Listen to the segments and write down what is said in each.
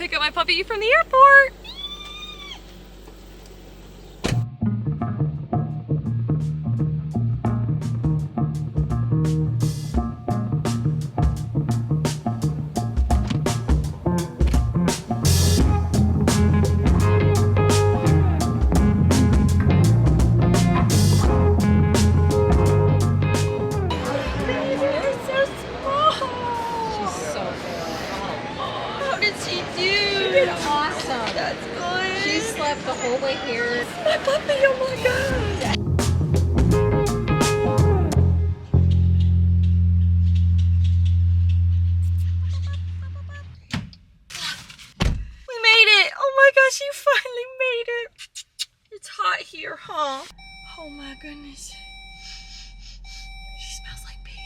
pick up my puppy from the airport. Awesome. That's good. She slept the whole way here. My puppy, oh my god. We made it. Oh my gosh, you finally made it. It's hot here, huh? Oh my goodness. She smells like pee.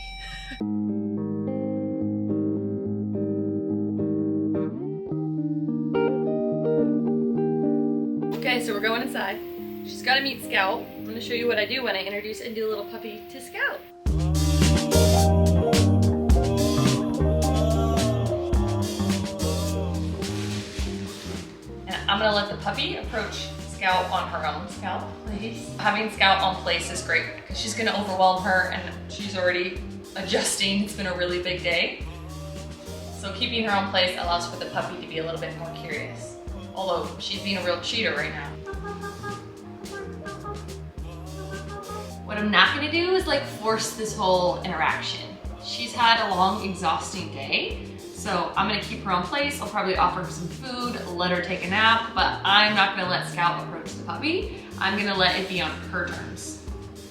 Okay, so we're going inside. She's got to meet Scout. I'm going to show you what I do when I introduce a new little puppy to Scout. And I'm going to let the puppy approach Scout on her own. Scout, please. Having Scout on place is great because she's going to overwhelm her and she's already adjusting. It's been a really big day. So keeping her on place allows for the puppy to be a little bit more curious. Although she's being a real cheater right now. What I'm not gonna do is like force this whole interaction. She's had a long, exhausting day, so I'm gonna keep her on place. I'll probably offer her some food, let her take a nap, but I'm not gonna let Scout approach the puppy. I'm gonna let it be on her terms.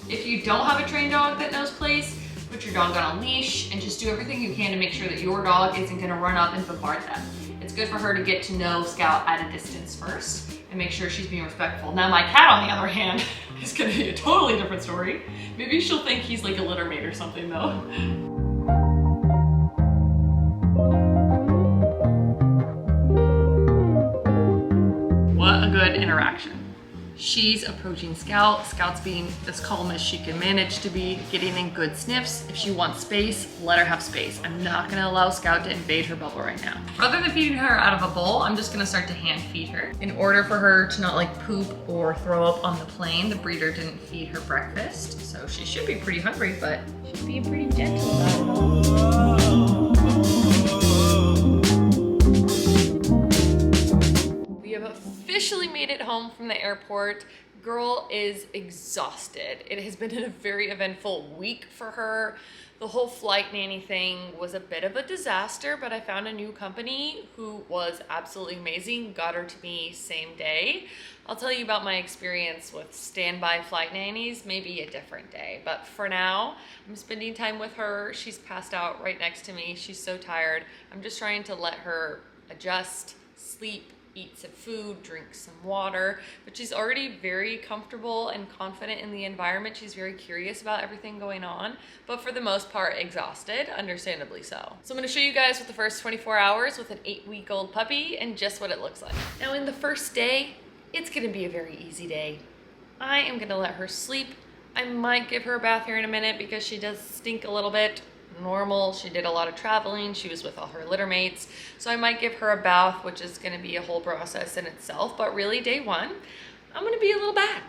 If you don't have a trained dog that knows place, put your dog on a leash and just do everything you can to make sure that your dog isn't gonna run up and bombard them. It's good for her to get to know Scout at a distance first and make sure she's being respectful. Now my cat, on the other hand, is gonna be a totally different story. Maybe she'll think he's like a litter mate or something though. What a good interaction. She's approaching Scout. Scout's being as calm as she can manage to be, getting in good sniffs. If she wants space, let her have space. I'm not gonna allow Scout to invade her bubble right now. Rather than feeding her out of a bowl, I'm just gonna start to hand feed her. In order for her to not like poop or throw up on the plane, the breeder didn't feed her breakfast. So she should be pretty hungry, but she's being pretty gentle about it. Officially made it home from the airport. Girl is exhausted. It has been a very eventful week for her. The whole flight nanny thing was a bit of a disaster, but I found a new company who was absolutely amazing, got her to me same day. I'll tell you about my experience with standby flight nannies, maybe a different day. But for now, I'm spending time with her. She's passed out right next to me. She's so tired. I'm just trying to let her adjust, sleep, eat some food, drink some water, but she's already very comfortable and confident in the environment. She's very curious about everything going on, but for the most part, exhausted, understandably so. So I'm gonna show you guys with the first 24 hours with an 8-week-old puppy and just what it looks like. Now in the first day, it's gonna be a very easy day. I am gonna let her sleep. I might give her a bath here in a minute because she does stink a little bit. Normal. She did a lot of traveling. She was with all her litter mates. So I might give her a bath, which is going to be a whole process in itself. But really, day one, I'm going to be a little bad.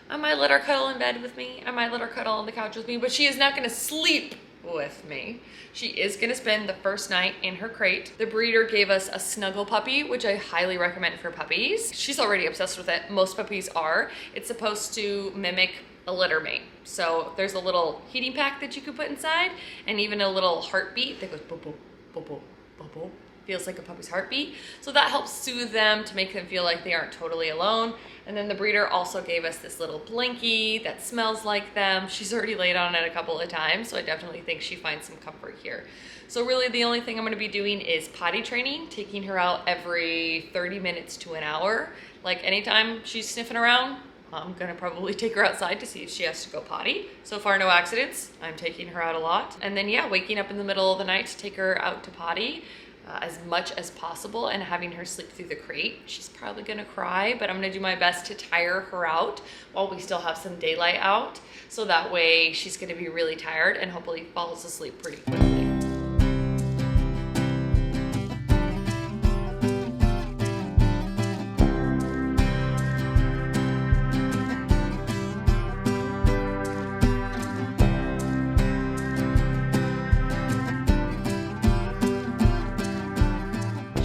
I might let her cuddle in bed with me. I might let her cuddle on the couch with me, but she is not going to sleep with me. She is going to spend the first night in her crate. The breeder gave us a snuggle puppy, which I highly recommend for puppies. She's already obsessed with it. Most puppies are. It's supposed to mimic a litter mate. So there's a little heating pack that you could put inside and even a little heartbeat that goes boop, boop, boop, boop, boop. Feels like a puppy's heartbeat. So that helps soothe them to make them feel like they aren't totally alone. And then the breeder also gave us this little blankie that smells like them. She's already laid on it a couple of times, so I definitely think she finds some comfort here. So really the only thing I'm gonna be doing is potty training, taking her out every 30 minutes to an hour. Like anytime she's sniffing around, I'm gonna probably take her outside to see if she has to go potty. So far, no accidents. I'm taking her out a lot. And then yeah, waking up in the middle of the night to take her out to potty as much as possible and having her sleep through the crate. She's probably gonna cry, but I'm gonna do my best to tire her out while we still have some daylight out. So that way she's gonna be really tired and hopefully falls asleep pretty quickly.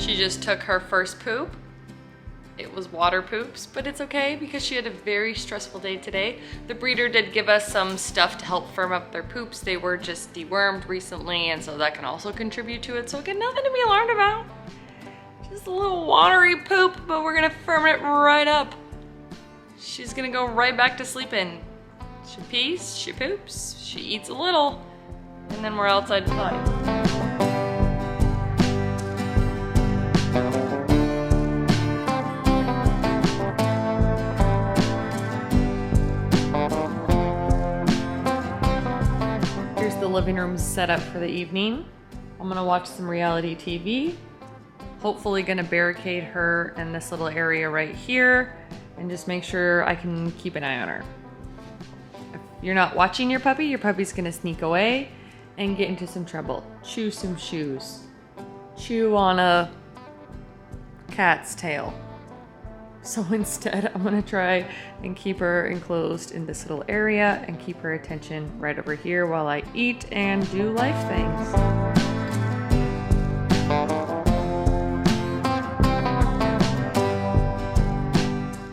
She just took her first poop. It was water poops, but it's okay because she had a very stressful day today. The breeder did give us some stuff to help firm up their poops. They were just dewormed recently, and so that can also contribute to it. So again, nothing to be alarmed about. Just a little watery poop, but we're gonna firm it right up. She's gonna go right back to sleeping. She pees, she poops, she eats a little, and then we're outside to potty. Living room set up for the evening. I'm gonna watch some reality TV. Hopefully gonna barricade her in this little area right here and just make sure I can keep an eye on her. If you're not watching your puppy's gonna sneak away and get into some trouble. Chew some shoes. Chew on a cat's tail. So instead, I'm gonna try and keep her enclosed in this little area and keep her attention right over here while I eat and do life things.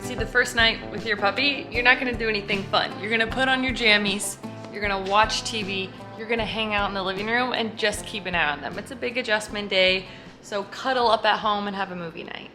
See, the first night with your puppy, you're not gonna do anything fun. You're gonna put on your jammies, you're gonna watch TV, you're gonna hang out in the living room and just keep an eye on them. It's a big adjustment day, so cuddle up at home and have a movie night.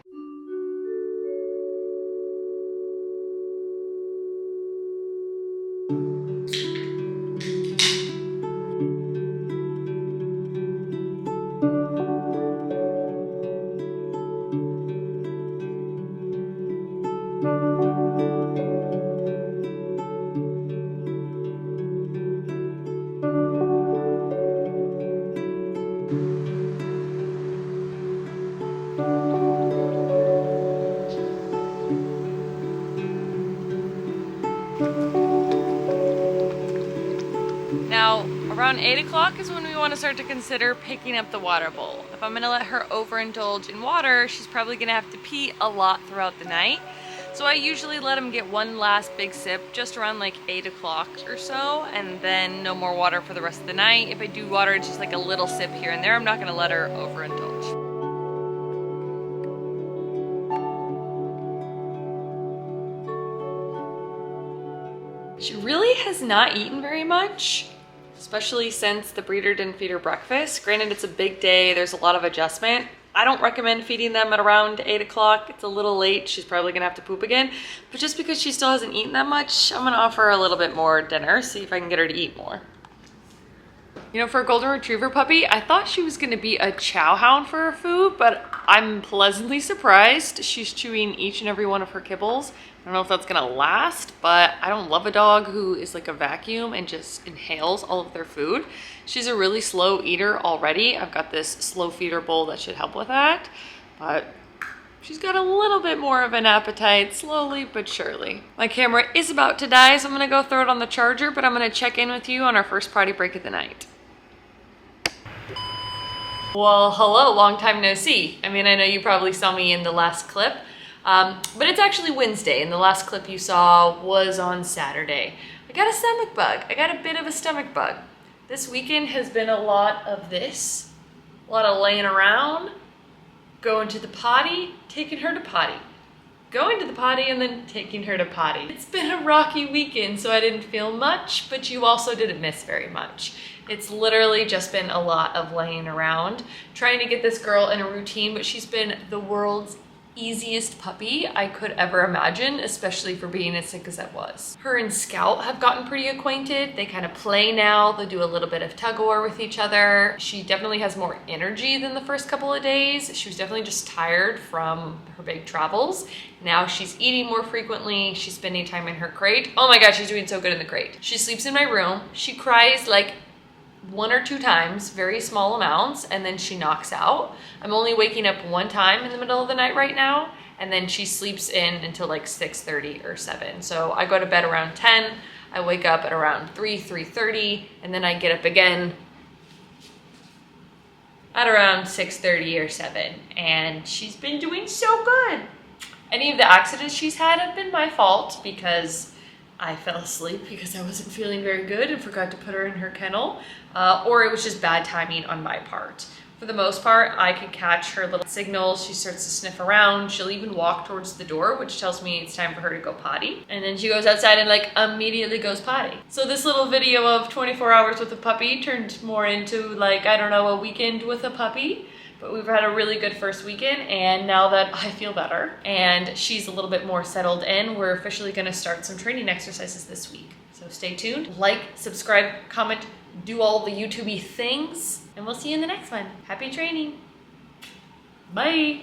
Now, around 8 o'clock is when we want to start to consider picking up the water bowl. If I'm going to let her overindulge in water, she's probably going to have to pee a lot throughout the night. So I usually let him get one last big sip just around like 8 o'clock or so, and then no more water for the rest of the night. If I do water, it's just like a little sip here and there. I'm not going to let her overindulge. She really has not eaten very much, especially since the breeder didn't feed her breakfast. Granted, it's a big day, there's a lot of adjustment. I don't recommend feeding them at around 8 o'clock. It's a little late, she's probably gonna have to poop again. But just because she still hasn't eaten that much, I'm gonna offer her a little bit more dinner, see if I can get her to eat more. You know, for a golden retriever puppy, I thought she was gonna be a chow hound for her food, but I'm pleasantly surprised. She's chewing each and every one of her kibbles. I don't know if that's gonna last, but I don't love a dog who is like a vacuum and just inhales all of their food. She's a really slow eater already. I've got this slow feeder bowl that should help with that, but she's got a little bit more of an appetite, slowly but surely. My camera is about to die, so I'm gonna go throw it on the charger, but I'm gonna check in with you on our first potty break of the night. Well, hello, long time no see. I mean, I know you probably saw me in the last clip, but it's actually Wednesday, and the last clip you saw was on Saturday. I got a stomach bug. I got a bit of a stomach bug. This weekend has been a lot of this, a lot of laying around, going to the potty, taking her to potty, going to the potty, and then taking her to potty. It's been a rocky weekend, so I didn't feel much, but you also didn't miss very much. It's literally just been a lot of laying around, trying to get this girl in a routine, but she's been the world's easiest puppy I could ever imagine, especially for being as sick as I was. Her and Scout have gotten pretty acquainted. They kind of play now. They do a little bit of tug of war with each other. She definitely has more energy than the first couple of days. She was definitely just tired from her big travels. Now she's eating more frequently. She's spending time in her crate. Oh my God, she's doing so good in the crate. She sleeps in my room. She cries like 1 or 2 times, very small amounts, and then she knocks out. I'm only waking up 1 time in the middle of the night right now, and then she sleeps in until like 6:30 or 7. So I go to bed around 10, I wake up at around 3:30, and then I get up again at around 6:30 or 7, and she's been doing so good. Any of the accidents she's had have been my fault because I fell asleep because I wasn't feeling very good and forgot to put her in her kennel, or it was just bad timing on my part. For the most part, I could catch her little signals. She starts to sniff around. She'll even walk towards the door, which tells me it's time for her to go potty. And then she goes outside and like immediately goes potty. So this little video of 24 hours with a puppy turned more into like, I don't know, a weekend with a puppy. But we've had a really good first weekend, and now that I feel better and she's a little bit more settled in, we're officially gonna start some training exercises this week. So stay tuned, like, subscribe, comment, do all the YouTube-y things, and we'll see you in the next one. Happy training. Bye.